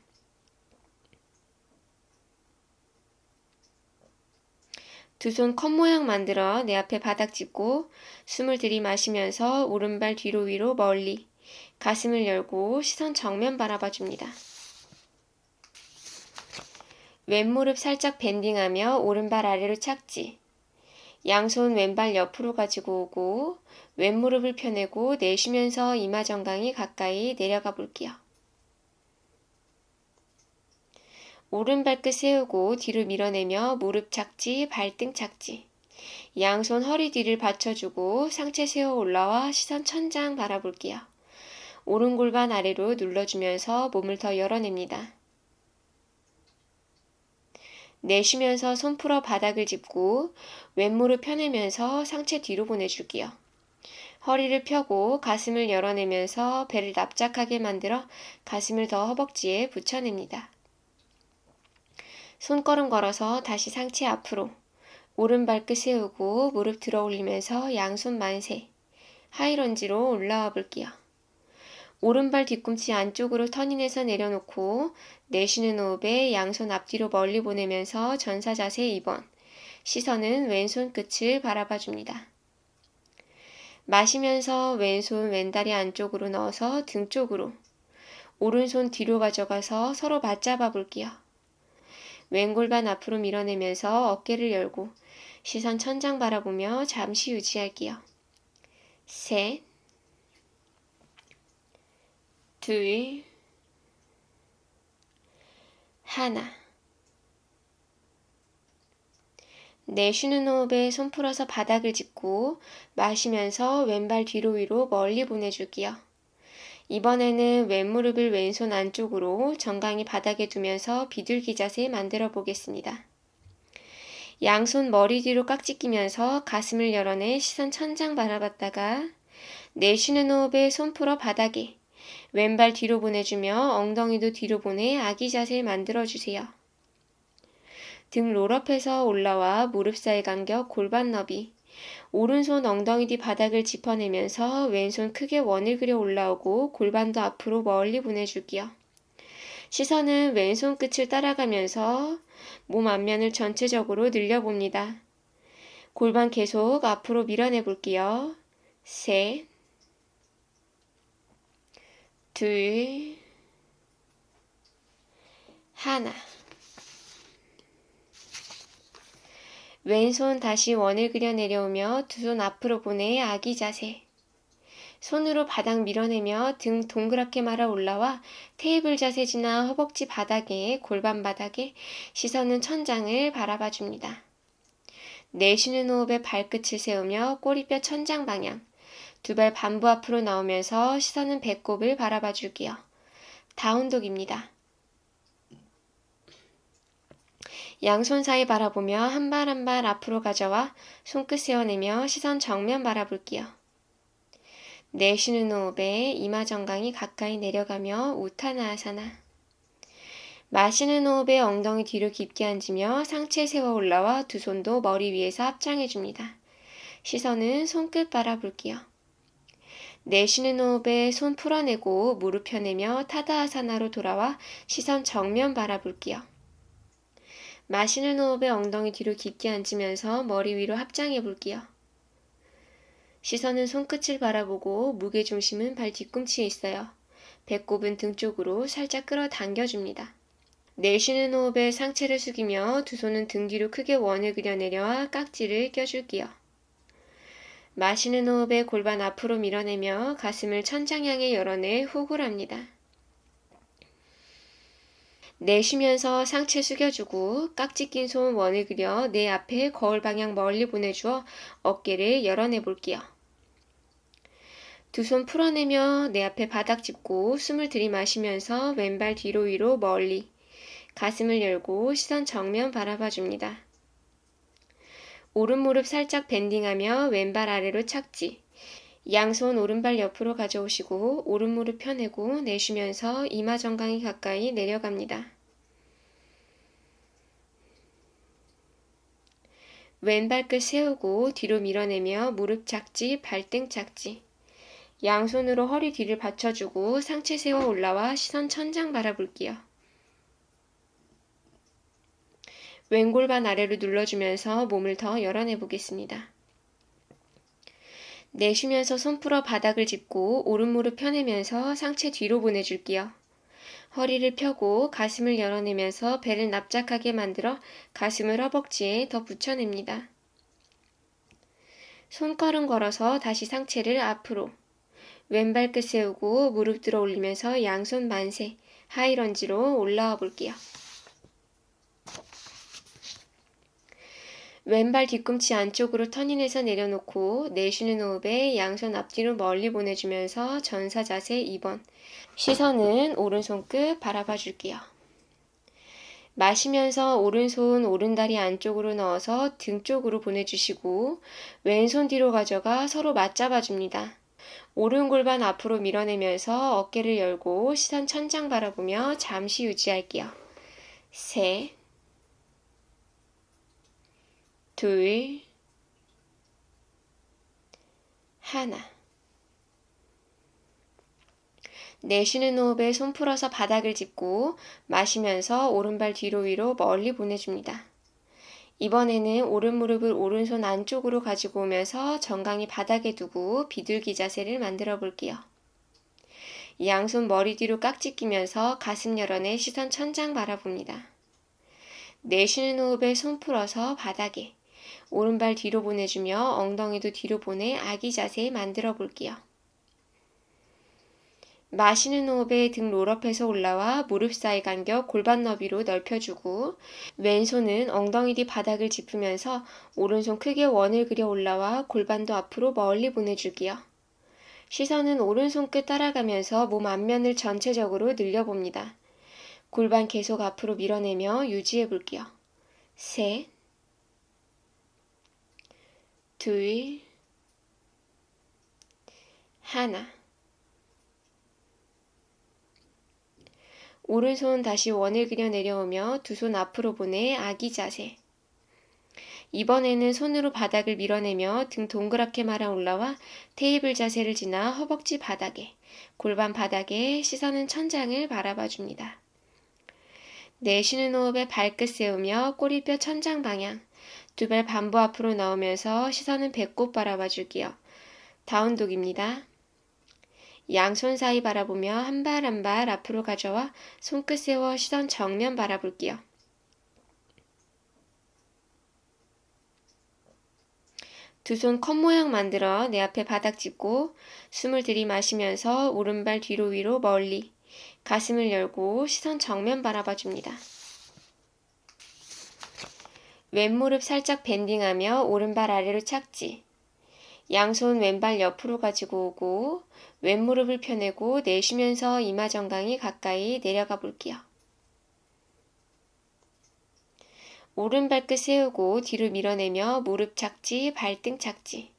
두 손 컵 모양 만들어 내 앞에 바닥 짚고 숨을 들이마시면서 오른발 뒤로 위로 멀리 가슴을 열고 시선 정면 바라봐 줍니다. 왼무릎 살짝 밴딩하며 오른발 아래로 착지. 양손 왼발 옆으로 가지고 오고 왼무릎을 펴내고 내쉬면서 이마 정강이 가까이 내려가 볼게요. 오른발 끝 세우고 뒤로 밀어내며 무릎 착지, 발등 착지. 양손 허리 뒤를 받쳐주고 상체 세워 올라와 시선 천장 바라볼게요. 오른 골반 아래로 눌러주면서 몸을 더 열어냅니다. 내쉬면서 손 풀어 바닥을 짚고 왼무릎 펴내면서 상체 뒤로 보내줄게요. 허리를 펴고 가슴을 열어내면서 배를 납작하게 만들어 가슴을 더 허벅지에 붙여냅니다. 손걸음 걸어서 다시 상체 앞으로 오른 발끝 세우고 무릎 들어 올리면서 양손 만세, 하이런지로 올라와 볼게요. 오른발 뒤꿈치 안쪽으로 터닝해서 내려놓고 내쉬는 호흡에 양손 앞뒤로 멀리 보내면서 전사 자세 2번. 시선은 왼손 끝을 바라봐 줍니다. 마시면서 왼손 왼다리 안쪽으로 넣어서 등 쪽으로 오른손 뒤로 가져가서 서로 맞잡아 볼게요. 왼골반 앞으로 밀어내면서 어깨를 열고 시선 천장 바라보며 잠시 유지할게요. 셋, 둘, 하나. 내쉬는 호흡에 손 풀어서 바닥을 짚고 마시면서 왼발 뒤로 위로 멀리 보내줄게요. 이번에는 왼무릎을 왼손 안쪽으로 정강이 바닥에 두면서 비둘기 자세 만들어 보겠습니다. 양손 머리 뒤로 깍지 끼면서 가슴을 열어내 시선 천장 바라봤다가 내쉬는 호흡에 손 풀어 바닥에 왼발 뒤로 보내주며 엉덩이도 뒤로 보내 아기 자세 만들어주세요. 등 롤업해서 올라와 무릎 사이 간격 골반 너비. 오른손 엉덩이 뒤 바닥을 짚어내면서 왼손 크게 원을 그려 올라오고 골반도 앞으로 멀리 보내줄게요. 시선은 왼손 끝을 따라가면서 몸 앞면을 전체적으로 늘려봅니다. 골반 계속 앞으로 밀어내 볼게요. 셋, 둘, 하나. 왼손 다시 원을 그려 내려오며 두 손 앞으로 보내 아기 자세. 손으로 바닥 밀어내며 등 동그랗게 말아 올라와 테이블 자세 지나 허벅지 바닥에 골반 바닥에 시선은 천장을 바라봐 줍니다. 내쉬는 호흡에 발끝을 세우며 꼬리뼈 천장 방향. 두 발 반부 앞으로 나오면서 시선은 배꼽을 바라봐 줄게요. 다운독입니다. 양손 사이 바라보며 한 발 한 발 앞으로 가져와 손끝 세워내며 시선 정면 바라볼게요. 내쉬는 호흡에 이마 정강이 가까이 내려가며 우타나아사나. 마시는 호흡에 엉덩이 뒤로 깊게 앉으며 상체 세워 올라와 두 손도 머리 위에서 합장해줍니다. 시선은 손끝 바라볼게요. 내쉬는 호흡에 손 풀어내고 무릎 펴내며 타다아사나로 돌아와 시선 정면 바라볼게요. 마시는 호흡에 엉덩이 뒤로 깊게 앉으면서 머리 위로 합장해 볼게요. 시선은 손끝을 바라보고 무게중심은 발 뒤꿈치에 있어요. 배꼽은 등 쪽으로 살짝 끌어당겨줍니다. 내쉬는 호흡에 상체를 숙이며 두 손은 등 뒤로 크게 원을 그려내려와 깍지를 껴줄게요. 마시는 호흡에 골반 앞으로 밀어내며 가슴을 천장 향해 열어내 호흡을 합니다. 내쉬면서 상체 숙여주고 깍지 낀 손 원을 그려 내 앞에 거울 방향 멀리 보내주어 어깨를 열어내 볼게요. 두 손 풀어내며 내 앞에 바닥 짚고 숨을 들이마시면서 왼발 뒤로 위로 멀리 가슴을 열고 시선 정면 바라봐 줍니다. 오른 무릎 살짝 밴딩하며 왼발 아래로 착지. 양손 오른발 옆으로 가져오시고 오른 무릎 펴내고 내쉬면서 이마 정강이 가까이 내려갑니다. 왼발끝 세우고 뒤로 밀어내며 무릎 착지, 발등 착지. 양손으로 허리 뒤를 받쳐주고 상체 세워 올라와 시선 천장 바라볼게요. 왼골반 아래로 눌러주면서 몸을 더 열어내 보겠습니다. 내쉬면서 손 풀어 바닥을 짚고 오른 무릎 펴내면서 상체 뒤로 보내줄게요. 허리를 펴고 가슴을 열어내면서 배를 납작하게 만들어 가슴을 허벅지에 더 붙여냅니다. 손걸음 걸어서 다시 상체를 앞으로. 왼발 끝 세우고 무릎 들어 올리면서 양손 만세, 하이런지로 올라와 볼게요. 왼발 뒤꿈치 안쪽으로 터닝해서 내려놓고 내쉬는 호흡에 양손 앞뒤로 멀리 보내주면서 전사 자세 2번. 시선은 오른손 끝 바라봐 줄게요. 마시면서 오른손 오른다리 안쪽으로 넣어서 등 쪽으로 보내주시고 왼손 뒤로 가져가 서로 맞잡아 줍니다. 오른 골반 앞으로 밀어내면서 어깨를 열고 시선 천장 바라보며 잠시 유지할게요. 셋, 둘, 하나. 내쉬는 호흡에 손 풀어서 바닥을 짚고 마시면서 오른발 뒤로 위로 멀리 보내줍니다. 이번에는 오른 무릎을 오른손 안쪽으로 가지고 오면서 정강이 바닥에 두고 비둘기 자세를 만들어 볼게요. 양손 머리 뒤로 깍지 끼면서 가슴 열어내 시선 천장 바라봅니다. 내쉬는 호흡에 손 풀어서 바닥에 오른발 뒤로 보내주며 엉덩이도 뒤로 보내 아기 자세 만들어 볼게요. 마시는 호흡에 등 롤업해서 올라와 무릎 사이 간격 골반 너비로 넓혀주고 왼손은 엉덩이 뒤 바닥을 짚으면서 오른손 크게 원을 그려 올라와 골반도 앞으로 멀리 보내주기요. 시선은 오른손 끝 따라가면서 몸 앞면을 전체적으로 늘려봅니다. 골반 계속 앞으로 밀어내며 유지해 볼게요. 셋, 둘, 하나. 오른손 다시 원을 그려 내려오며 두 손 앞으로 보내 아기 자세. 이번에는 손으로 바닥을 밀어내며 등 동그랗게 말아 올라와 테이블 자세를 지나 허벅지 바닥에, 골반 바닥에 시선은 천장을 바라봐 줍니다. 내쉬는 호흡에 발끝 세우며 꼬리뼈 천장 방향, 두 발 반부 앞으로 나오면서 시선은 배꼽 바라봐 줄게요. 다운독입니다. 양손 사이 바라보며 한 발 한 발 앞으로 가져와 손끝 세워 시선 정면 바라볼게요. 두 손 컵 모양 만들어 내 앞에 바닥 짚고 숨을 들이마시면서 오른발 뒤로 위로 멀리 가슴을 열고 시선 정면 바라봐 줍니다. 왼무릎 살짝 밴딩하며 오른발 아래로 착지. 양손 왼발 옆으로 가지고 오고 왼무릎을 펴내고 내쉬면서 이마 정강이 가까이 내려가 볼게요. 오른 발끝 세우고 뒤로 밀어내며 무릎 착지, 발등 착지.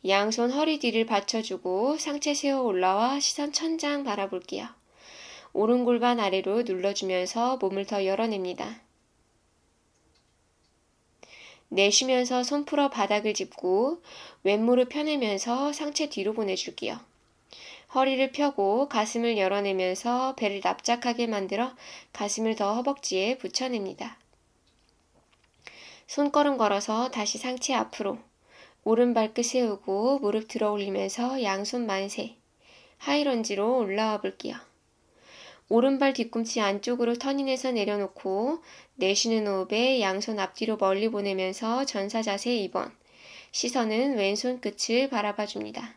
양손 허리 뒤를 받쳐주고 상체 세워 올라와 시선 천장 바라볼게요. 오른 골반 아래로 눌러주면서 몸을 더 열어냅니다. 내쉬면서 손 풀어 바닥을 짚고 왼무릎 펴내면서 상체 뒤로 보내줄게요. 허리를 펴고 가슴을 열어내면서 배를 납작하게 만들어 가슴을 더 허벅지에 붙여냅니다. 손걸음 걸어서 다시 상체 앞으로 오른 발끝 세우고 무릎 들어 올리면서 양손 만세 하이런지로 올라와 볼게요. 오른발 뒤꿈치 안쪽으로 터닝해서 내려놓고 내쉬는 호흡에 양손 앞뒤로 멀리 보내면서 전사 자세 2번. 시선은 왼손 끝을 바라봐 줍니다.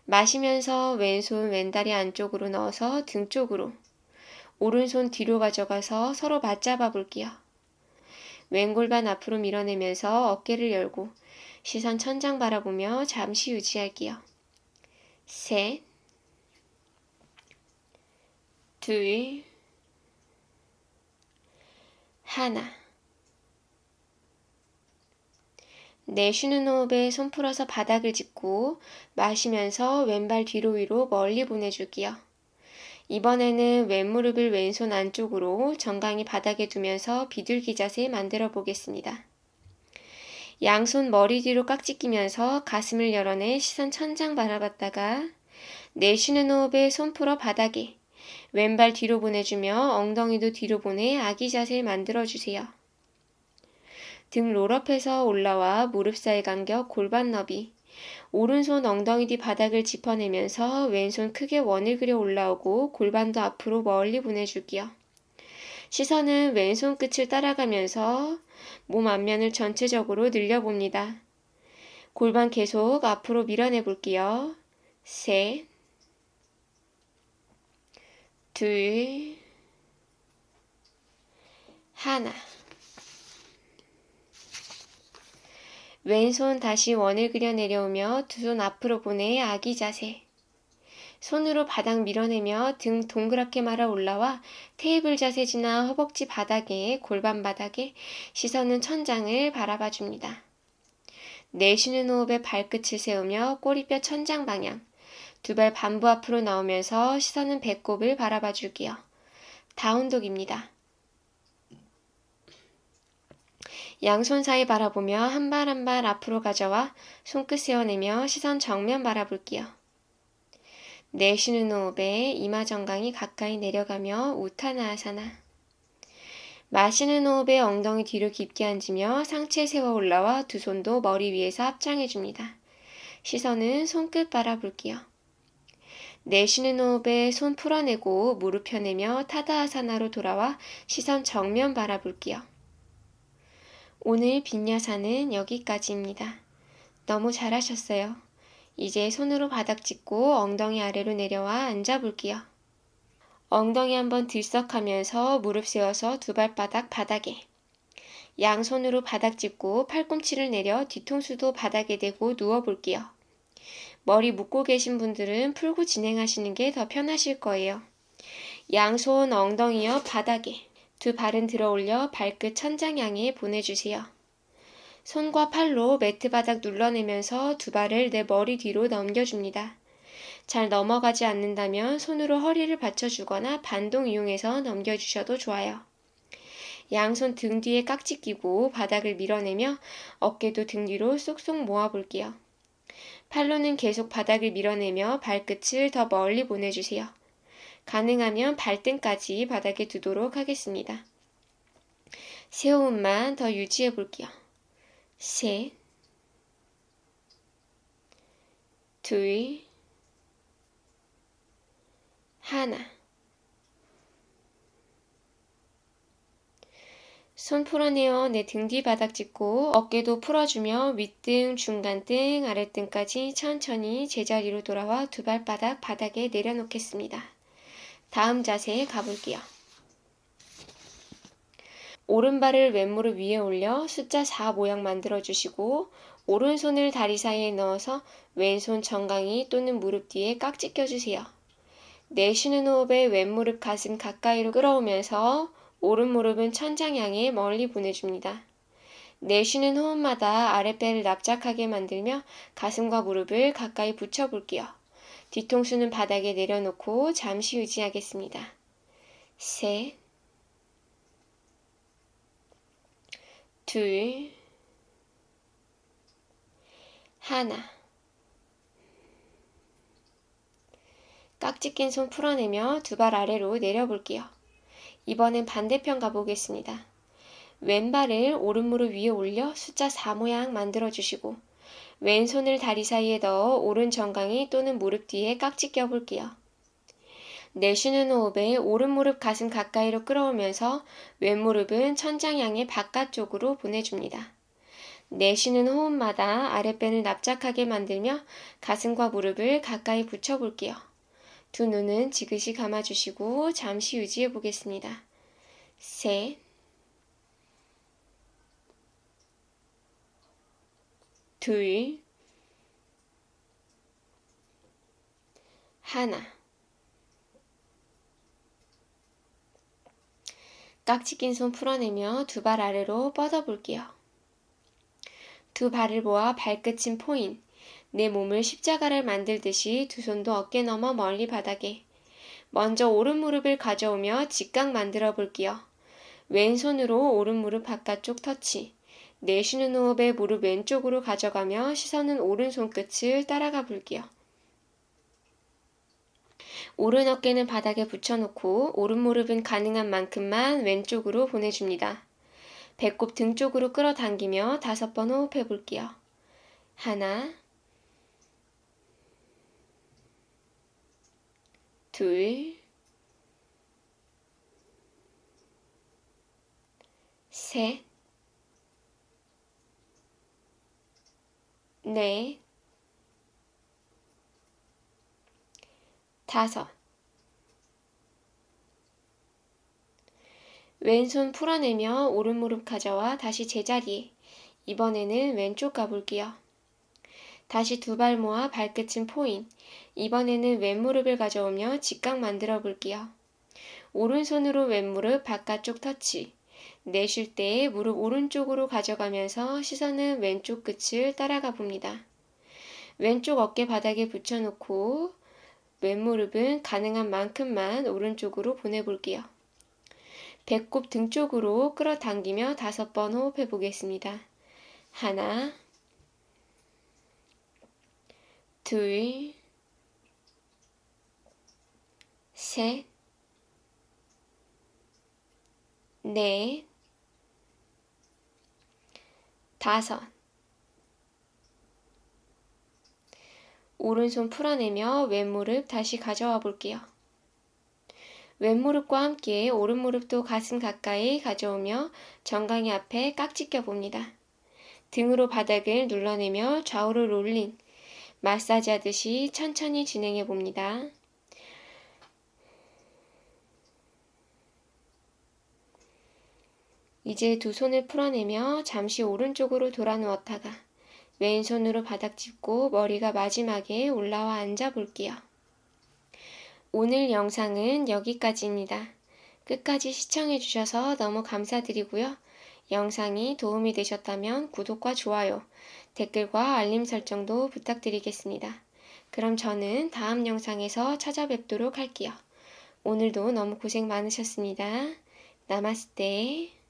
마시면서 왼손 왼다리 안쪽으로 넣어서 등 쪽으로 오른손 뒤로 가져가서 서로 맞잡아 볼게요. 왼골반 앞으로 밀어내면서 어깨를 열고 시선 천장 바라보며 잠시 유지할게요. 셋, 둘, 하나. 내쉬는 호흡에 손 풀어서 바닥을 짚고 마시면서 왼발 뒤로 위로 멀리 보내줄게요. 이번에는 왼무릎을 왼손 안쪽으로 정강이 바닥에 두면서 비둘기 자세 만들어 보겠습니다. 양손 머리 뒤로 깍지 끼면서 가슴을 열어내 시선 천장 바라봤다가 내쉬는 호흡에 손 풀어 바닥에 왼발 뒤로 보내주며 엉덩이도 뒤로 보내 아기 자세 만들어주세요. 등 롤업해서 올라와 무릎 사이 간격 골반 너비. 오른손 엉덩이 뒤 바닥을 짚어내면서 왼손 크게 원을 그려 올라오고 골반도 앞으로 멀리 보내줄게요. 시선은 왼손 끝을 따라가면서 몸 앞면을 전체적으로 늘려봅니다. 골반 계속 앞으로 밀어내 볼게요. 셋, 둘, 하나. 왼손 다시 원을 그려 내려오며 두 손 앞으로 보내 아기 자세. 손으로 바닥 밀어내며 등 동그랗게 말아 올라와 테이블 자세 지나 허벅지 바닥에 골반 바닥에 시선은 천장을 바라봐 줍니다. 내쉬는 호흡에 발끝을 세우며 꼬리뼈 천장 방향. 두 발 반부 앞으로 나오면서 시선은 배꼽을 바라봐 줄게요. 다운독입니다. 양손 사이 바라보며 한 발 한 발 앞으로 가져와 손끝 세워내며 시선 정면 바라볼게요. 내쉬는 호흡에 이마 정강이 가까이 내려가며 우타나아사나. 마시는 호흡에 엉덩이 뒤로 깊게 앉으며 상체 세워 올라와 두 손도 머리 위에서 합장해줍니다. 시선은 손끝 바라볼게요. 내쉬는 호흡에 손 풀어내고 무릎 펴내며 타다아사나로 돌아와 시선 정면 바라볼게요. 오늘 빈야사는 여기까지입니다. 너무 잘하셨어요. 이제 손으로 바닥 짚고 엉덩이 아래로 내려와 앉아볼게요. 엉덩이 한번 들썩하면서 무릎 세워서 두 발바닥 바닥에. 양손으로 바닥 짚고 팔꿈치를 내려 뒤통수도 바닥에 대고 누워볼게요. 머리 묶고 계신 분들은 풀고 진행하시는 게 더 편하실 거예요. 양손 엉덩이 옆 바닥에. 두 발은 들어 올려 발끝 천장 향해 보내주세요. 손과 팔로 매트 바닥 눌러내면서 두 발을 내 머리 뒤로 넘겨줍니다. 잘 넘어가지 않는다면 손으로 허리를 받쳐주거나 반동 이용해서 넘겨주셔도 좋아요. 양손 등 뒤에 깍지 끼고 바닥을 밀어내며 어깨도 등 뒤로 쏙쏙 모아볼게요. 팔로는 계속 바닥을 밀어내며 발끝을 더 멀리 보내주세요. 가능하면 발등까지 바닥에 두도록 하겠습니다. 세 호흡만 더 유지해 볼게요. 셋, 둘, 하나. 손 풀어내어 내 등 뒤 바닥 짚고 어깨도 풀어주며 윗등, 중간등, 아랫등까지 천천히 제자리로 돌아와 두 발바닥 바닥에 내려놓겠습니다. 다음 자세에 가볼게요. 오른발을 왼무릎 위에 올려 숫자 4 모양 만들어주시고 오른손을 다리 사이에 넣어서 왼손 정강이 또는 무릎 뒤에 깍지 껴주세요. 내쉬는 호흡에 왼무릎 가슴 가까이로 끌어오면서 오른무릎은 천장 향해 멀리 보내줍니다. 내쉬는 호흡마다 아랫배를 납작하게 만들며 가슴과 무릎을 가까이 붙여볼게요. 뒤통수는 바닥에 내려놓고 잠시 유지하겠습니다. 셋, 둘, 하나. 깍지 낀 손 풀어내며 두 발 아래로 내려볼게요. 이번엔 반대편 가보겠습니다. 왼발을 오른무릎 위에 올려 숫자 4 모양 만들어주시고 왼손을 다리 사이에 넣어 오른 정강이 또는 무릎 뒤에 깍지 껴볼게요. 내쉬는 호흡에 오른무릎 가슴 가까이로 끌어오면서 왼무릎은 천장 향해 바깥쪽으로 보내줍니다. 내쉬는 호흡마다 아랫배를 납작하게 만들며 가슴과 무릎을 가까이 붙여볼게요. 두 눈은 지그시 감아주시고 잠시 유지해 보겠습니다. 셋, 둘, 하나. 깍지 낀 손 풀어내며 두 발 아래로 뻗어볼게요. 두 발을 모아 발끝은 포인. 내 몸을 십자가를 만들듯이 두 손도 어깨 너머 멀리 바닥에. 먼저 오른 무릎을 가져오며 직각 만들어 볼게요. 왼손으로 오른 무릎 바깥쪽 터치. 내쉬는 호흡에 무릎 왼쪽으로 가져가며 시선은 오른손 끝을 따라가 볼게요. 오른 어깨는 바닥에 붙여놓고 오른 무릎은 가능한 만큼만 왼쪽으로 보내줍니다. 배꼽 등 쪽으로 끌어당기며 5번 호흡해 볼게요. 하나, 둘, 셋, 넷, 다섯. 왼손 풀어내며 오른 무릎 가져와 다시 제자리에. 이번에는 왼쪽 가볼게요. 다시 두 발 모아 발끝은 포인. 이번에는 왼무릎을 가져오며 직각 만들어 볼게요. 오른손으로 왼무릎 바깥쪽 터치. 내쉴 때 무릎 오른쪽으로 가져가면서 시선은 왼쪽 끝을 따라가 봅니다. 왼쪽 어깨 바닥에 붙여놓고 왼무릎은 가능한 만큼만 오른쪽으로 보내볼게요. 배꼽 등 쪽으로 끌어당기며 5번 호흡해 보겠습니다. 하나, 둘, 셋, 넷, 다섯. 오른손 풀어내며 왼무릎 다시 가져와 볼게요. 왼무릎과 함께 오른무릎도 가슴 가까이 가져오며 정강이 앞에 깍지 껴봅니다. 등으로 바닥을 눌러내며 좌우로 롤링. 마사지 하듯이 천천히 진행해 봅니다. 이제 두 손을 풀어내며 잠시 오른쪽으로 돌아 누웠다가 왼손으로 바닥 짚고 머리가 마지막에 올라와 앉아 볼게요. 오늘 영상은 여기까지입니다. 끝까지 시청해 주셔서 너무 감사드리고요. 영상이 도움이 되셨다면 구독과 좋아요, 댓글과 알림 설정도 부탁드리겠습니다. 그럼 저는 다음 영상에서 찾아뵙도록 할게요. 오늘도 너무 고생 많으셨습니다. 나마스테.